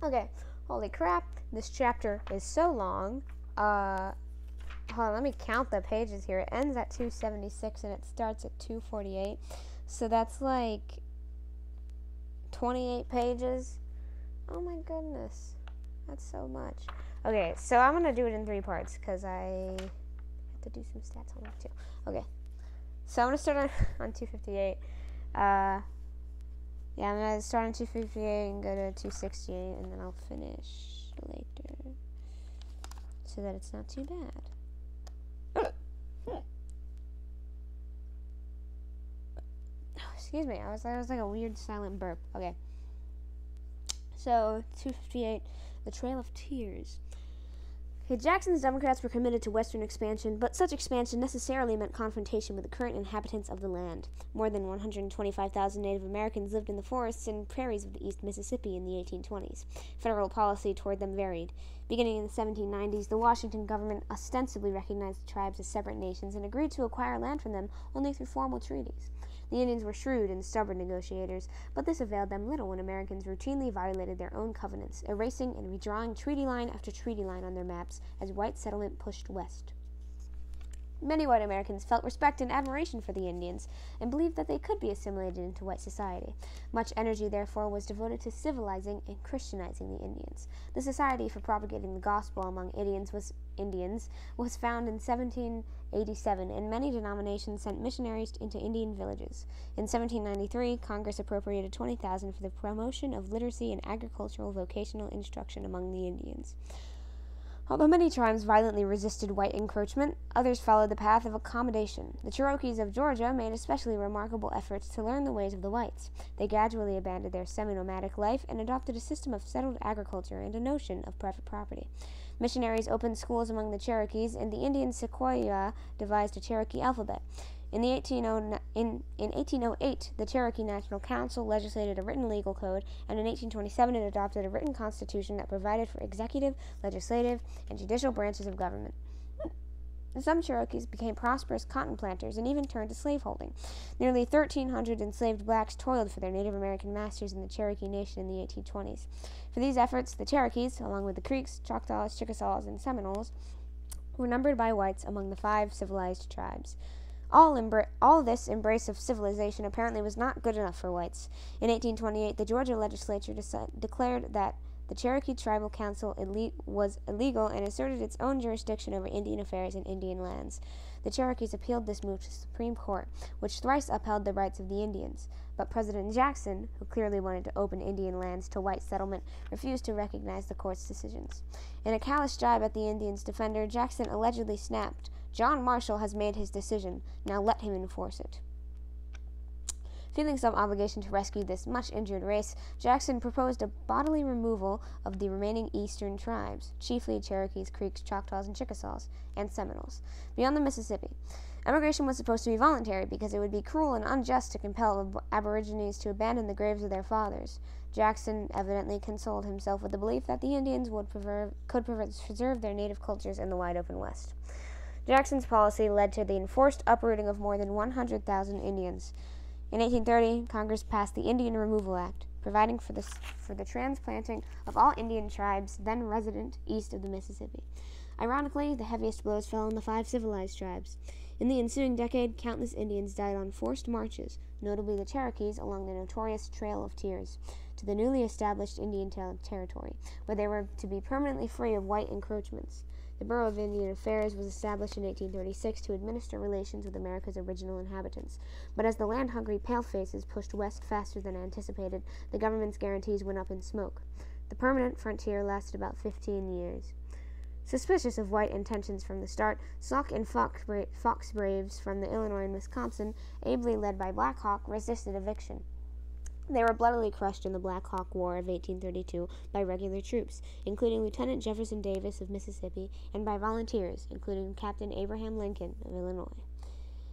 Okay, holy crap, this chapter is so long. Hold on, let me count the pages here. It ends at 276 and it starts at 248. So that's like 28 pages. Oh my goodness. That's so much. Okay, so I'm going to do it in 3 parts because I have to do some stats on that too. Okay, so I'm going to start on 258. I'm going to start on 258 and go to 268, and then I'll finish later so that it's not too bad. Excuse me, I was like a weird silent burp. Okay. So, 258, the Trail of Tears. Okay, Jackson's Democrats were committed to Western expansion, but such expansion necessarily meant confrontation with the current inhabitants of the land. More than 125,000 Native Americans lived in the forests and prairies of the East Mississippi in the 1820s. Federal policy toward them varied. Beginning in the 1790s, the Washington government ostensibly recognized the tribes as separate nations and agreed to acquire land from them only through formal treaties. The Indians were shrewd and stubborn negotiators, but this availed them little when Americans routinely violated their own covenants, erasing and redrawing treaty line after treaty line on their maps as white settlement pushed west. Many white Americans felt respect and admiration for the Indians and believed that they could be assimilated into white society. Much energy, therefore, was devoted to civilizing and Christianizing the Indians. The Society for Propagating the Gospel among Indians was found in 1787, and many denominations sent missionaries into Indian villages. In 1793, Congress appropriated $20,000 for the promotion of literacy and agricultural vocational instruction among the Indians. Although many tribes violently resisted white encroachment, others followed the path of accommodation. The Cherokees of Georgia made especially remarkable efforts to learn the ways of the whites. They gradually abandoned their semi-nomadic life and adopted a system of settled agriculture and a notion of private property. Missionaries opened schools among the Cherokees, and the Indian Sequoyah devised a Cherokee alphabet. In 1808, the Cherokee National Council legislated a written legal code, and in 1827 it adopted a written constitution that provided for executive, legislative, and judicial branches of government. Some Cherokees became prosperous cotton planters and even turned to slaveholding. Nearly 1,300 enslaved blacks toiled for their Native American masters in the Cherokee Nation in the 1820s. For these efforts, the Cherokees, along with the Creeks, Choctaws, Chickasaws, and Seminoles, were numbered by whites among the 5 civilized tribes. All this embrace of civilization apparently was not good enough for whites. In 1828, the Georgia legislature declared that the Cherokee Tribal Council was illegal and asserted its own jurisdiction over Indian affairs and Indian lands. The Cherokees appealed this move to the Supreme Court, which thrice upheld the rights of the Indians. But President Jackson, who clearly wanted to open Indian lands to white settlement, refused to recognize the court's decisions. In a callous jibe at the Indians' defender, Jackson allegedly snapped, "John Marshall has made his decision. Now let him enforce it." Feeling some obligation to rescue this much-injured race, Jackson proposed a bodily removal of the remaining eastern tribes, chiefly Cherokees, Creeks, Choctaws, and Chickasaws, and Seminoles, beyond the Mississippi. Emigration was supposed to be voluntary because it would be cruel and unjust to compel Aborigines to abandon the graves of their fathers. Jackson evidently consoled himself with the belief that the Indians could preserve their native cultures in the wide open West. Jackson's policy led to the enforced uprooting of more than 100,000 Indians. In 1830, Congress passed the Indian Removal Act, providing for the transplanting of all Indian tribes then resident east of the Mississippi. Ironically, the heaviest blows fell on the 5 civilized tribes. In the ensuing decade, countless Indians died on forced marches, notably the Cherokees along the notorious Trail of Tears, to the newly established Indian Territory, where they were to be permanently free of white encroachments. The Bureau of Indian Affairs was established in 1836 to administer relations with America's original inhabitants. But as the land-hungry palefaces pushed west faster than anticipated, the government's guarantees went up in smoke. The permanent frontier lasted about 15 years. Suspicious of white intentions from the start, Sauk and Fox Braves from the Illinois and Wisconsin, ably led by Black Hawk, resisted eviction. They were bloodily crushed in the Black Hawk War of 1832 by regular troops, including Lieutenant Jefferson Davis of Mississippi, and by volunteers, including Captain Abraham Lincoln of Illinois.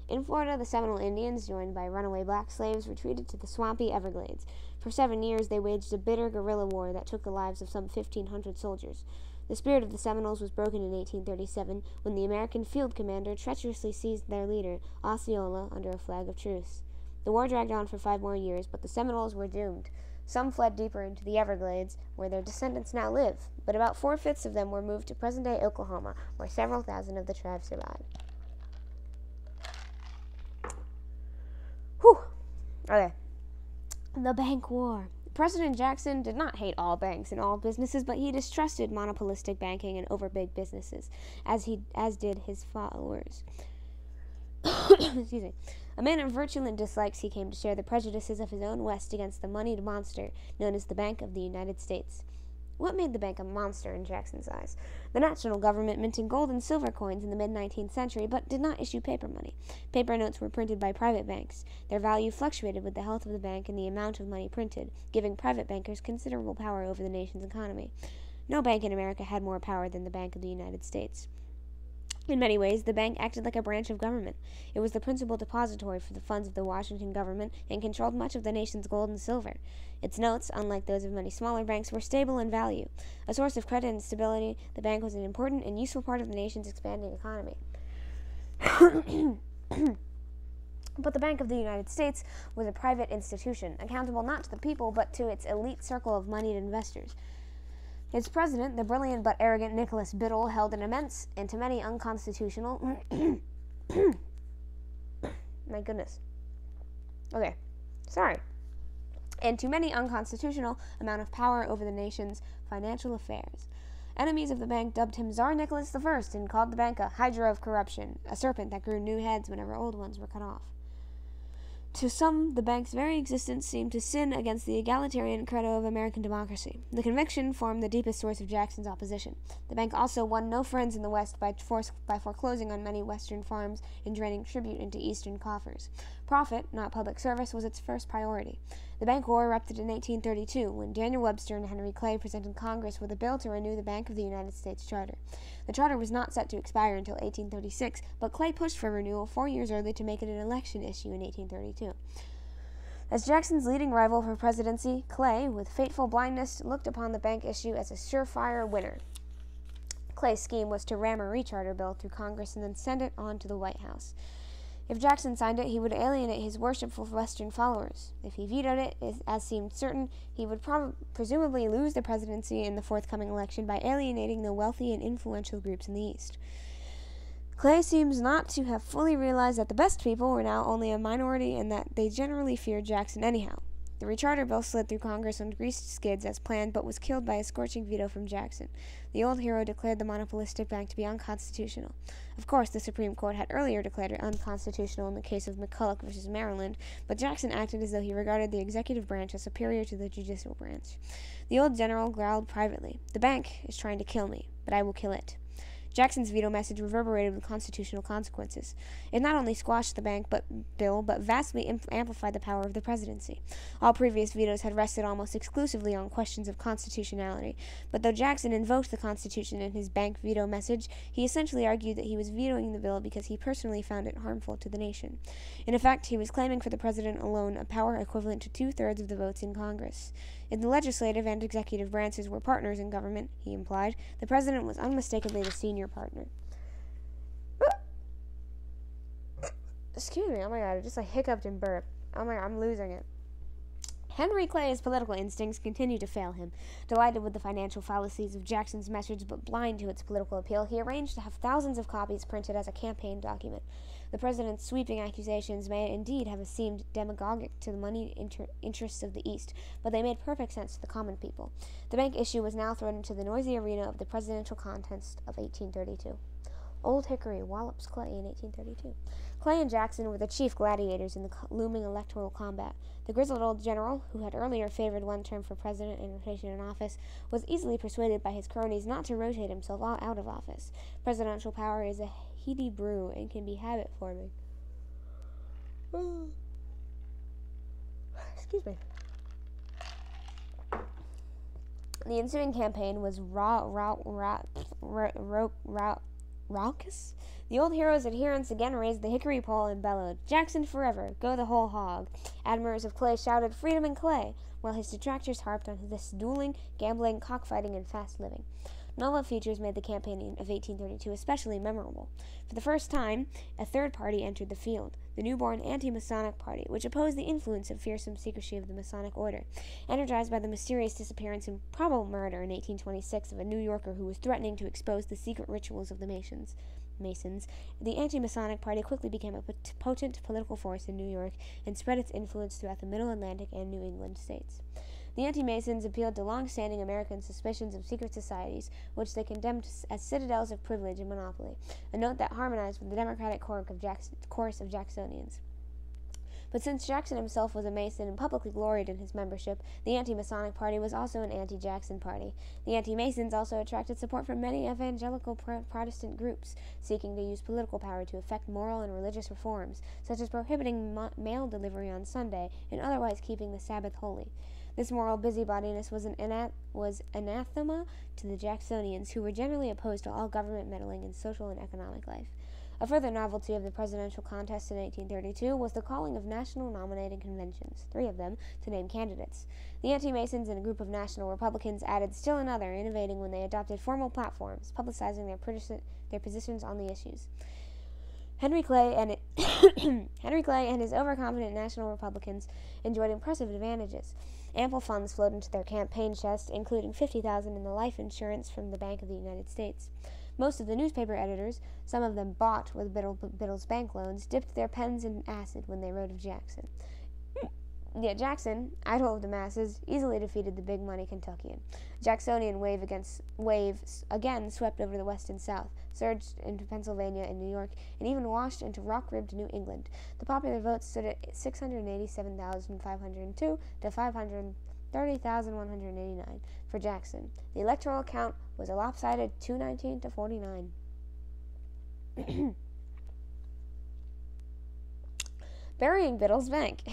In Florida, the Seminole Indians, joined by runaway black slaves, retreated to the swampy Everglades. For 7 years, they waged a bitter guerrilla war that took the lives of some 1,500 soldiers. The spirit of the Seminoles was broken in 1837 when the American field commander treacherously seized their leader, Osceola, under a flag of truce. The war dragged on for 5 more years, but the Seminoles were doomed. Some fled deeper into the Everglades, where their descendants now live, but about 4/5 of them were moved to present-day Oklahoma, where several thousand of the tribe survived. Whew. Okay. The Bank War. President Jackson did not hate all banks and all businesses, but he distrusted monopolistic banking and overbig businesses, as did his followers. Excuse me. A man of virulent dislikes, he came to share the prejudices of his own West against the moneyed monster known as the Bank of the United States. What made the bank a monster in Jackson's eyes? The national government minted gold and silver coins in the mid-19th century, but did not issue paper money. Paper notes were printed by private banks. Their value fluctuated with the health of the bank and the amount of money printed, giving private bankers considerable power over the nation's economy. No bank in America had more power than the Bank of the United States. In many ways, the bank acted like a branch of government. It was the principal depository for the funds of the Washington government and controlled much of the nation's gold and silver. Its notes, unlike those of many smaller banks, were stable in value. A source of credit and stability, the bank was an important and useful part of the nation's expanding economy. But the Bank of the United States was a private institution, accountable not to the people but to its elite circle of moneyed investors. Its president, the brilliant but arrogant Nicholas Biddle, held an immense and to many unconstitutional my goodness. Okay. Sorry. And to many unconstitutional amount of power over the nation's financial affairs. Enemies of the bank dubbed him Tsar Nicholas I and called the bank a hydra of corruption, a serpent that grew new heads whenever old ones were cut off. To some, the bank's very existence seemed to sin against the egalitarian credo of American democracy. The conviction formed the deepest source of Jackson's opposition. The bank also won no friends in the West by foreclosing on many Western farms and draining tribute into Eastern coffers. Profit, not public service, was its first priority. The Bank War erupted in 1832, when Daniel Webster and Henry Clay presented Congress with a bill to renew the Bank of the United States Charter. The charter was not set to expire until 1836, but Clay pushed for renewal 4 years early to make it an election issue in 1832. As Jackson's leading rival for presidency, Clay, with fateful blindness, looked upon the bank issue as a surefire winner. Clay's scheme was to ram a recharter bill through Congress and then send it on to the White House. If Jackson signed it, he would alienate his worshipful Western followers. If he vetoed it, as seemed certain, he would presumably lose the presidency in the forthcoming election by alienating the wealthy and influential groups in the East. Clay seems not to have fully realized that the best people were now only a minority and that they generally feared Jackson anyhow. The recharter bill slid through Congress on greased skids as planned, but was killed by a scorching veto from Jackson. The old hero declared the monopolistic bank to be unconstitutional. Of course, the Supreme Court had earlier declared it unconstitutional in the case of McCulloch v. Maryland, but Jackson acted as though he regarded the executive branch as superior to the judicial branch. The old general growled privately, "The bank is trying to kill me, but I will kill it." Jackson's veto message reverberated with constitutional consequences. It not only squashed the bank bill, but vastly amplified the power of the presidency. All previous vetoes had rested almost exclusively on questions of constitutionality, but though Jackson invoked the Constitution in his bank veto message, he essentially argued that he was vetoing the bill because he personally found it harmful to the nation. In effect, he was claiming for the president alone a power equivalent to 2/3 of the votes in Congress. If the legislative and executive branches were partners in government, he implied, the president was unmistakably the senior partner. Excuse me, oh my god, I just hiccuped and burped. Oh my god, I'm losing it. Henry Clay's political instincts continued to fail him. Delighted with the financial fallacies of Jackson's message, but blind to its political appeal, he arranged to have thousands of copies printed as a campaign document. The president's sweeping accusations may indeed have seemed demagogic to the moneyed interests of the East, but they made perfect sense to the common people. The bank issue was now thrown into the noisy arena of the presidential contest of 1832. Old Hickory wallops Clay in 1832. Clay and Jackson were the chief gladiators in the looming electoral combat. The grizzled old general, who had earlier favored one term for president and rotation in office, was easily persuaded by his cronies not to rotate himself out of office. Presidential power is a heady brew and can be habit-forming. Excuse me. The ensuing campaign was raucous. The old hero's adherents again raised the hickory pole and bellowed, "Jackson forever! Go the whole hog!" Admirers of Clay shouted, "Freedom and Clay!" while his detractors harped on this dueling, gambling, cockfighting, and fast living. Novel features made the campaign of 1832 especially memorable. For the first time, a third party entered the field, the newborn anti-Masonic Party, which opposed the influence of fearsome secrecy of the Masonic Order. Energized by the mysterious disappearance and probable murder in 1826 of a New Yorker who was threatening to expose the secret rituals of the Masons, the anti-Masonic Party quickly became a potent political force in New York and spread its influence throughout the Middle Atlantic and New England states. The anti-Masons appealed to long-standing American suspicions of secret societies, which they condemned as citadels of privilege and monopoly, a note that harmonized with the democratic chorus of Jacksonians. But since Jackson himself was a Mason and publicly gloried in his membership, the anti-Masonic Party was also an anti-Jackson party. The anti-Masons also attracted support from many evangelical Protestant groups seeking to use political power to effect moral and religious reforms, such as prohibiting mail delivery on Sunday and otherwise keeping the Sabbath holy. This moral busybodiness was anathema to the Jacksonians, who were generally opposed to all government meddling in social and economic life. A further novelty of the presidential contest in 1832 was the calling of national nominating conventions, 3 of them, to name candidates. The anti-Masons and a group of national Republicans added still another, innovating when they adopted formal platforms, publicizing their positions on the issues. Henry Clay and his overconfident national Republicans enjoyed impressive advantages. Ample funds flowed into their campaign chest, including $50,000 in the life insurance from the Bank of the United States. Most of the newspaper editors, some of them bought with Biddle's bank loans, dipped their pens in acid when they wrote of Jackson. Yet Jackson, idol of the masses, easily defeated the big-money Kentuckian. Jacksonian waves again swept over the West and South, surged into Pennsylvania and New York, and even washed into rock-ribbed New England. The popular vote stood at 687,502 to 530,189 for Jackson. The electoral count was a lopsided 219 to 49. Burying Biddle's bank.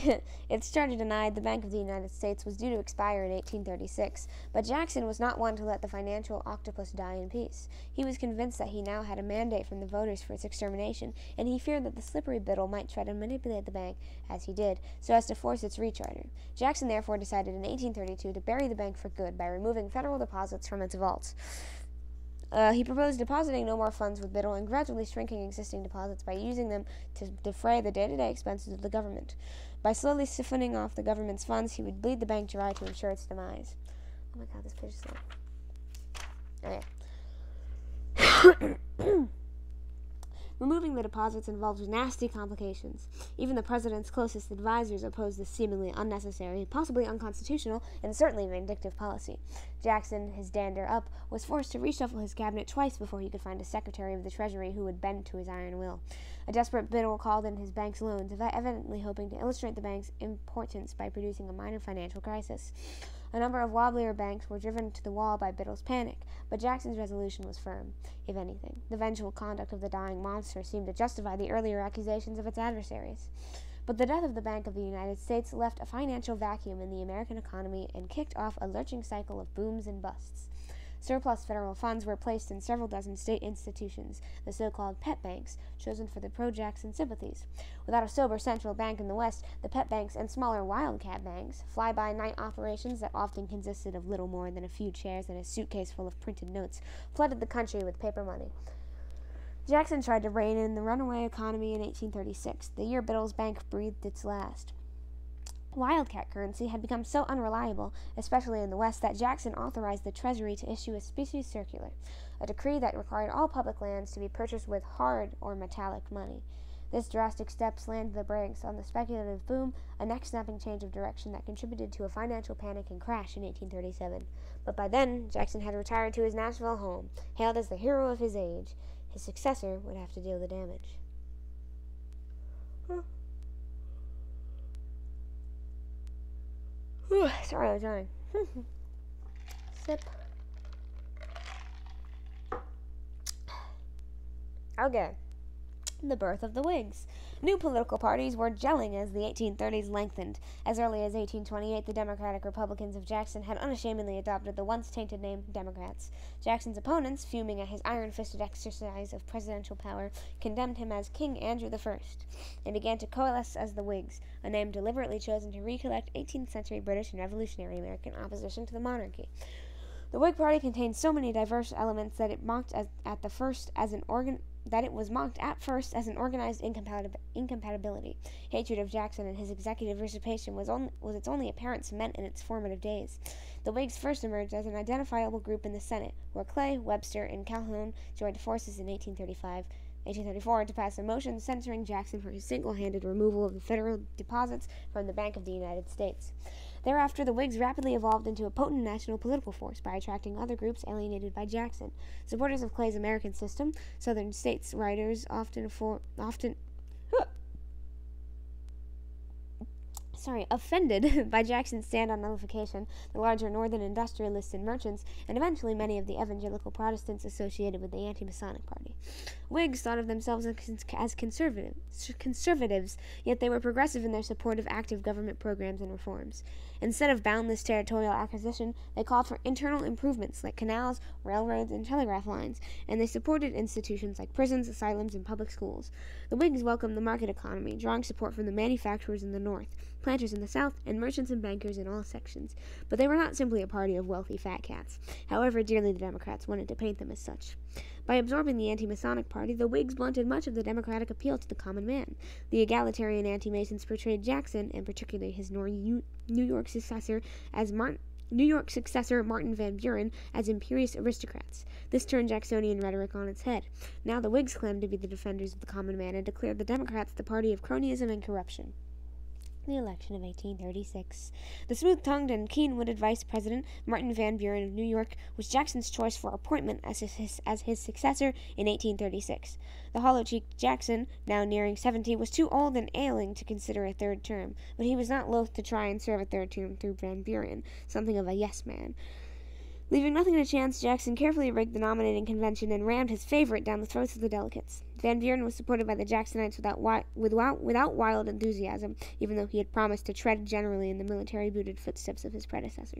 Its charter denied the Bank of the United States was due to expire in 1836, but Jackson was not one to let the financial octopus die in peace. He was convinced that he now had a mandate from the voters for its extermination, and he feared that the slippery Biddle might try to manipulate the bank, as he did, so as to force its recharter. Jackson therefore decided in 1832 to bury the bank for good by removing federal deposits from its vaults. He proposed depositing no more funds with Biddle and gradually shrinking existing deposits by using them to defray the day-to-day expenses of the government. By slowly siphoning off the government's funds, he would bleed the bank dry to ensure its demise. Oh my god, this page is slow. Okay. Removing the deposits involved nasty complications. Even the president's closest advisors opposed this seemingly unnecessary, possibly unconstitutional, and certainly vindictive policy. Jackson, his dander up, was forced to reshuffle his cabinet twice before he could find a secretary of the Treasury who would bend to his iron will. A desperate Biddle called in his bank's loans, evidently hoping to illustrate the bank's importance by producing a minor financial crisis. A number of wobblier banks were driven to the wall by Biddle's panic, but Jackson's resolution was firm. If anything, the vengeful conduct of the dying monster seemed to justify the earlier accusations of its adversaries. But the death of the Bank of the United States left a financial vacuum in the American economy and kicked off a lurching cycle of booms and busts. Surplus federal funds were placed in several dozen state institutions, the so-called pet banks, chosen for the pro-Jackson sympathies. Without a sober central bank in the West, the pet banks and smaller wildcat banks, fly-by-night operations that often consisted of little more than a few chairs and a suitcase full of printed notes, flooded the country with paper money. Jackson tried to rein in the runaway economy in 1836, the year Biddle's bank breathed its last. Wildcat currency had become so unreliable, especially in the West, that Jackson authorized the Treasury to issue a specie circular, a decree that required all public lands to be purchased with hard or metallic money. This drastic step slammed the brakes on the speculative boom, a neck-snapping change of direction that contributed to a financial panic and crash in 1837. But by then, Jackson had retired to his Nashville home, hailed as the hero of his age. His successor would have to deal the damage. Sorry, I was dying. Sip. Okay. The birth of the Whigs. New political parties were gelling as the 1830s lengthened. As early as 1828, the Democratic Republicans of Jackson had unashamedly adopted the once-tainted name Democrats. Jackson's opponents, fuming at his iron-fisted exercise of presidential power, condemned him as King Andrew I, and began to coalesce as the Whigs, a name deliberately chosen to recollect 18th-century British and Revolutionary American opposition to the monarchy. The Whig Party contained so many diverse elements that it was mocked at first as an organized incompatibility. Hatred of Jackson and his executive usurpation was its only apparent cement in its formative days. The Whigs first emerged as an identifiable group in the Senate, where Clay, Webster, and Calhoun joined forces in 1834 to pass a motion censuring Jackson for his single-handed removal of the federal deposits from the Bank of the United States. Thereafter, the Whigs rapidly evolved into a potent national political force by attracting other groups alienated by Jackson. Supporters of Clay's American system, Southern states' writers offended by Jackson's stand on nullification, the larger northern industrialists and merchants, and eventually many of the evangelical Protestants associated with the anti-Masonic party. Whigs thought of themselves as conservatives, yet they were progressive in their support of active government programs and reforms. Instead of boundless territorial acquisition, they called for internal improvements like canals, railroads, and telegraph lines, and they supported institutions like prisons, asylums, and public schools. The Whigs welcomed the market economy, drawing support from the manufacturers in the North, planters in the South, and merchants and bankers in all sections. But they were not simply a party of wealthy fat cats, however dearly the Democrats wanted to paint them as such. By absorbing the anti-Masonic party, the Whigs blunted much of the democratic appeal to the common man. The egalitarian anti-Masons portrayed Jackson, and particularly his New York successor Martin Van Buren, as imperious aristocrats. This turned Jacksonian rhetoric on its head. Now the Whigs claimed to be the defenders of the common man and declared the Democrats the party of cronyism and corruption. The election of 1836. The smooth-tongued and keen-witted vice president, Martin Van Buren of New York, was Jackson's choice for appointment as his successor in 1836. The hollow-cheeked Jackson, now nearing 70, was too old and ailing to consider a third term, but he was not loath to try and serve a third term through Van Buren, something of a yes-man. Leaving nothing to chance, Jackson carefully rigged the nominating convention and rammed his favorite down the throats of the delegates. Van Buren was supported by the Jacksonites without wild enthusiasm, even though he had promised to tread generally in the military-booted footsteps of his predecessor.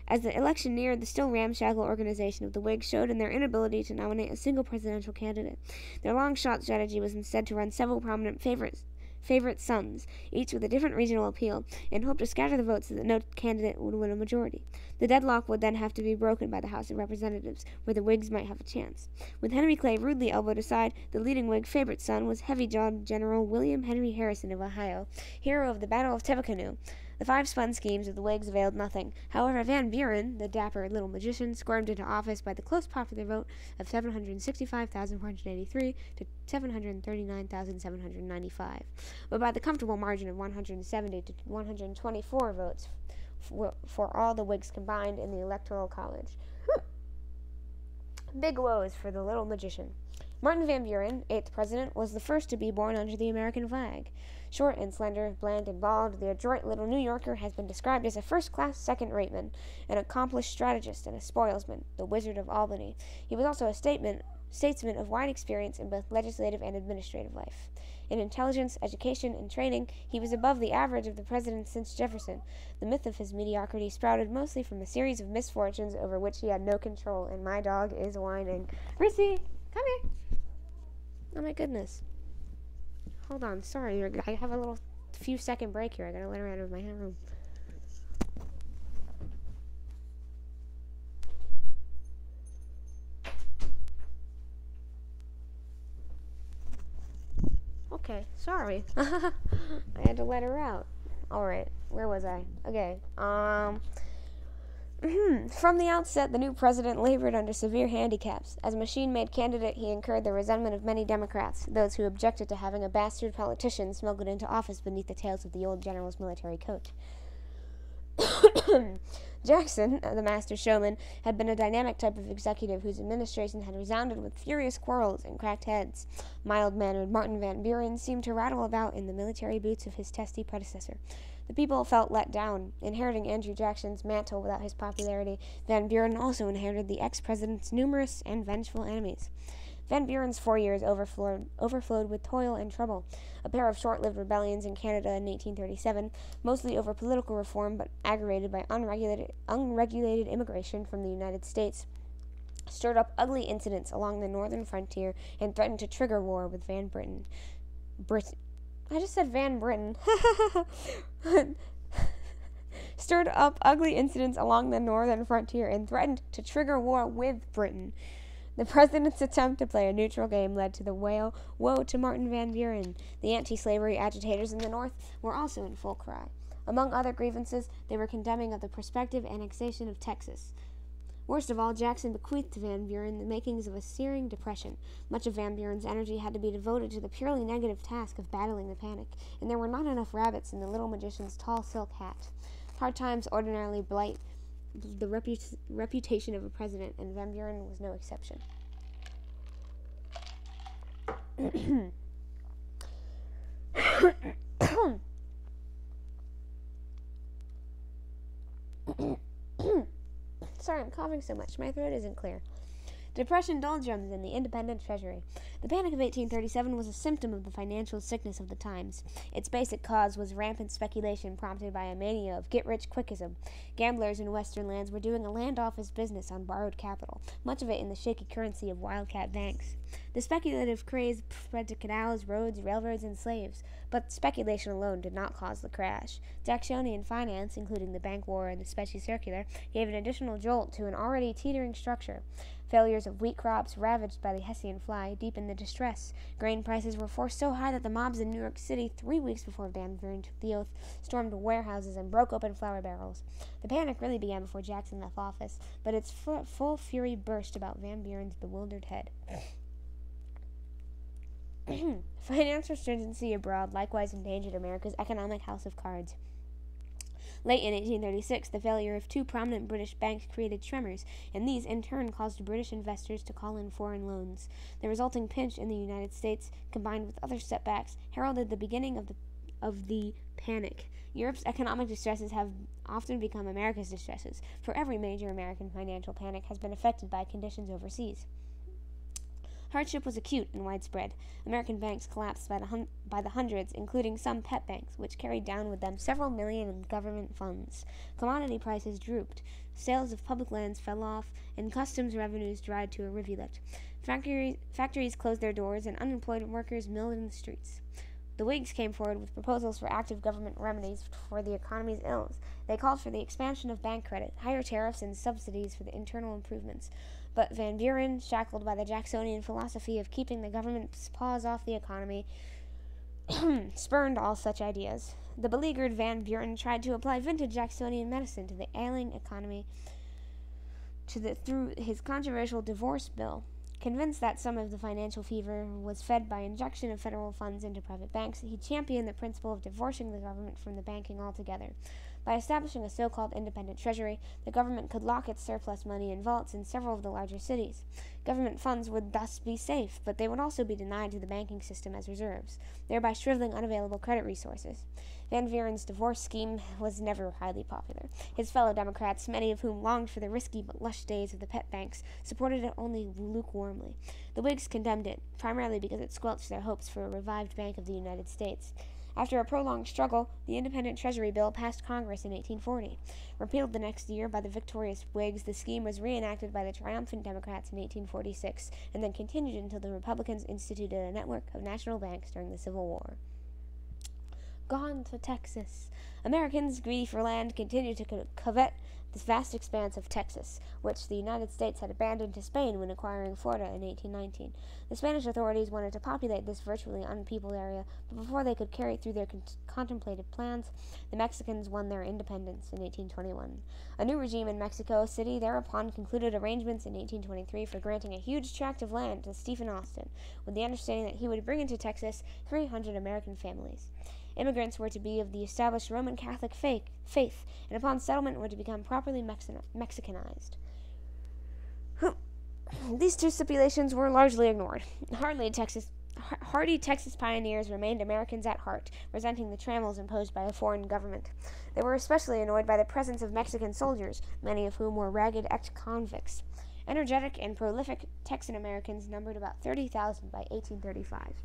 As the election neared, the still ramshackle organization of the Whigs showed in their inability to nominate a single presidential candidate. Their long-shot strategy was instead to run several prominent favorite sons, each with a different regional appeal, and hope to scatter the votes so that no candidate would win a majority. The deadlock would then have to be broken by the House of Representatives, where the Whigs might have a chance. With Henry Clay rudely elbowed aside, the leading Whig favorite son was heavy-jawed General William Henry Harrison of Ohio, hero of the Battle of Tippecanoe. The five-spun schemes of the Whigs availed nothing. However, Van Buren, the dapper little magician, squirmed into office by the close popular vote of 765,483 to 739,795, but by the comfortable margin of 170 to 124 votes for all the Whigs combined in the Electoral College. Big woes for the little magician. Martin Van Buren, 8th president, was the first to be born under the American flag. Short and slender, bland and bald, the adroit little New Yorker has been described as a first-class second-rate man, an accomplished strategist and a spoilsman, the Wizard of Albany. He was also a statesman of wide experience in both legislative and administrative life. In intelligence, education, and training, he was above the average of the presidents since Jefferson. The myth of his mediocrity sprouted mostly from a series of misfortunes over which he had no control, and my dog is whining. Rissy, come here. Oh my goodness. Hold on, sorry, I have a little few-second break here. I gotta let her out of my room. Okay, sorry. I had to let her out. Alright, where was I? Okay, From the outset, the new president labored under severe handicaps. As a machine-made candidate, he incurred the resentment of many Democrats, those who objected to having a bastard politician smuggled into office beneath the tails of the old general's military coat. Jackson, the master showman, had been a dynamic type of executive whose administration had resounded with furious quarrels and cracked heads. Mild-mannered Martin Van Buren seemed to rattle about in the military boots of his testy predecessor. The people felt let down. Inheriting Andrew Jackson's mantle without his popularity, Van Buren also inherited the ex-president's numerous and vengeful enemies. Van Buren's 4 years overflowed with toil and trouble. A pair of short-lived rebellions in Canada in 1837, mostly over political reform but aggravated by unregulated immigration from the United States, stirred up ugly incidents along the northern frontier and threatened to trigger war with Van Britain. I just said Van Britain. stirred up ugly incidents along the northern frontier and threatened to trigger war with Britain. The president's attempt to play a neutral game led to the woe to Martin Van Buren. The anti-slavery agitators in the North were also in full cry. Among other grievances, they were condemning of the prospective annexation of Texas. Worst of all, Jackson bequeathed to Van Buren the makings of a searing depression. Much of Van Buren's energy had to be devoted to the purely negative task of battling the panic, and there were not enough rabbits in the little magician's tall silk hat. Hard times ordinarily blight the reputation of a president, and Van Buren was no exception. Sorry, I'm coughing so much. My throat isn't clear. Depression doldrums in the independent treasury. The Panic of 1837 was a symptom of the financial sickness of the times. Its basic cause was rampant speculation prompted by a mania of get-rich-quickism. Gamblers in western lands were doing a land office business on borrowed capital, much of it in the shaky currency of wildcat banks. The speculative craze spread to canals, roads, railroads, and slaves, but speculation alone did not cause the crash. Jacksonian finance, including the bank war and the specie circular, gave an additional jolt to an already teetering structure. Failures of wheat crops, ravaged by the Hessian fly, deepened the distress. Grain prices were forced so high that the mobs in New York City, 3 weeks before Van Buren took the oath, stormed warehouses and broke open flour barrels. The panic really began before Jackson left office, but its full fury burst about Van Buren's bewildered head. Financial stringency abroad likewise endangered America's economic house of cards. Late in 1836, the failure of 2 prominent British banks created tremors, and these in turn caused British investors to call in foreign loans. The resulting pinch in the United States, combined with other setbacks, heralded the beginning of the panic. Europe's economic distresses have often become America's distresses, for every major American financial panic has been affected by conditions overseas. Hardship was acute and widespread. American banks collapsed by the hundreds, including some pet banks, which carried down with them several million in government funds. Commodity prices drooped, sales of public lands fell off, and customs revenues dried to a rivulet. Factories closed their doors, and unemployed workers milled in the streets. The Whigs came forward with proposals for active government remedies for the economy's ills. They called for the expansion of bank credit, higher tariffs, and subsidies for the internal improvements. But Van Buren, shackled by the Jacksonian philosophy of keeping the government's paws off the economy, spurned all such ideas. The beleaguered Van Buren tried to apply vintage Jacksonian medicine to the ailing economy through his controversial divorce bill. Convinced that some of the financial fever was fed by injection of federal funds into private banks, he championed the principle of divorcing the government from the banking altogether. By establishing a so-called independent treasury, the government could lock its surplus money in vaults in several of the larger cities. Government funds would thus be safe, but they would also be denied to the banking system as reserves, thereby shriveling unavailable credit resources. Van Buren's divorce scheme was never highly popular. His fellow Democrats, many of whom longed for the risky but lush days of the pet banks, supported it only lukewarmly. The Whigs condemned it, primarily because it squelched their hopes for a revived Bank of the United States. After a prolonged struggle, the Independent Treasury Bill passed Congress in 1840. Repealed the next year by the victorious Whigs, the scheme was reenacted by the triumphant Democrats in 1846, and then continued until the Republicans instituted a network of national banks during the Civil War. Gone to Texas. Americans, greedy for land, continued to covet this vast expanse of Texas, which the United States had abandoned to Spain when acquiring Florida in 1819. The Spanish authorities wanted to populate this virtually unpeopled area, but before they could carry through their contemplated plans, the Mexicans won their independence in 1821. A new regime in Mexico City thereupon concluded arrangements in 1823 for granting a huge tract of land to Stephen Austin, with the understanding that he would bring into Texas 300 American families. Immigrants were to be of the established Roman Catholic faith, and upon settlement were to become properly Mexicanized. These two stipulations were largely ignored. Hardy Texas pioneers remained Americans at heart, resenting the trammels imposed by a foreign government. They were especially annoyed by the presence of Mexican soldiers, many of whom were ragged ex-convicts. Energetic and prolific Texan Americans numbered about 30,000 by 1835.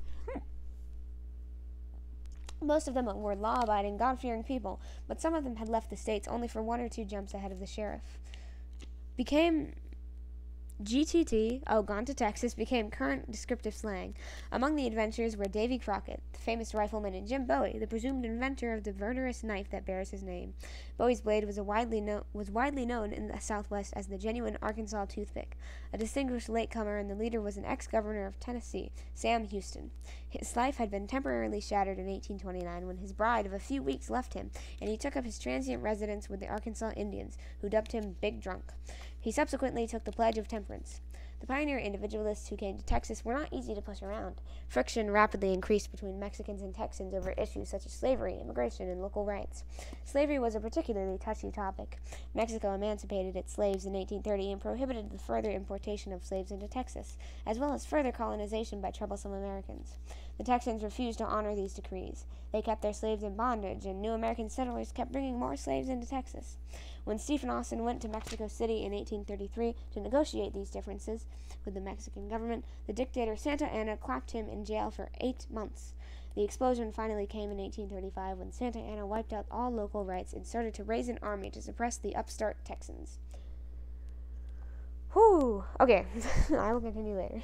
Most of them were law-abiding, God-fearing people, but some of them had left the states only for 1 or 2 jumps ahead of the sheriff. Became GTT, gone to Texas, became current descriptive slang. Among the adventurers were Davy Crockett, the famous rifleman, and Jim Bowie, the presumed inventor of the murderous knife that bears his name. Bowie's blade was widely known in the Southwest as the genuine Arkansas toothpick. A distinguished latecomer, and the leader was an ex-governor of Tennessee, Sam Houston. His life had been temporarily shattered in 1829 when his bride of a few weeks left him, and he took up his transient residence with the Arkansas Indians, who dubbed him Big Drunk. He subsequently took the pledge of temperance. The pioneer individualists who came to Texas were not easy to push around. Friction rapidly increased between Mexicans and Texans over issues such as slavery, immigration, and local rights. Slavery was a particularly touchy topic. Mexico emancipated its slaves in 1830 and prohibited the further importation of slaves into Texas, as well as further colonization by troublesome Americans. The Texans refused to honor these decrees. They kept their slaves in bondage, and new American settlers kept bringing more slaves into Texas. When Stephen Austin went to Mexico City in 1833 to negotiate these differences with the Mexican government, the dictator Santa Anna clapped him in jail for 8 months. The explosion finally came in 1835 when Santa Anna wiped out all local rights and started to raise an army to suppress the upstart Texans. Whew. Okay, I will continue later.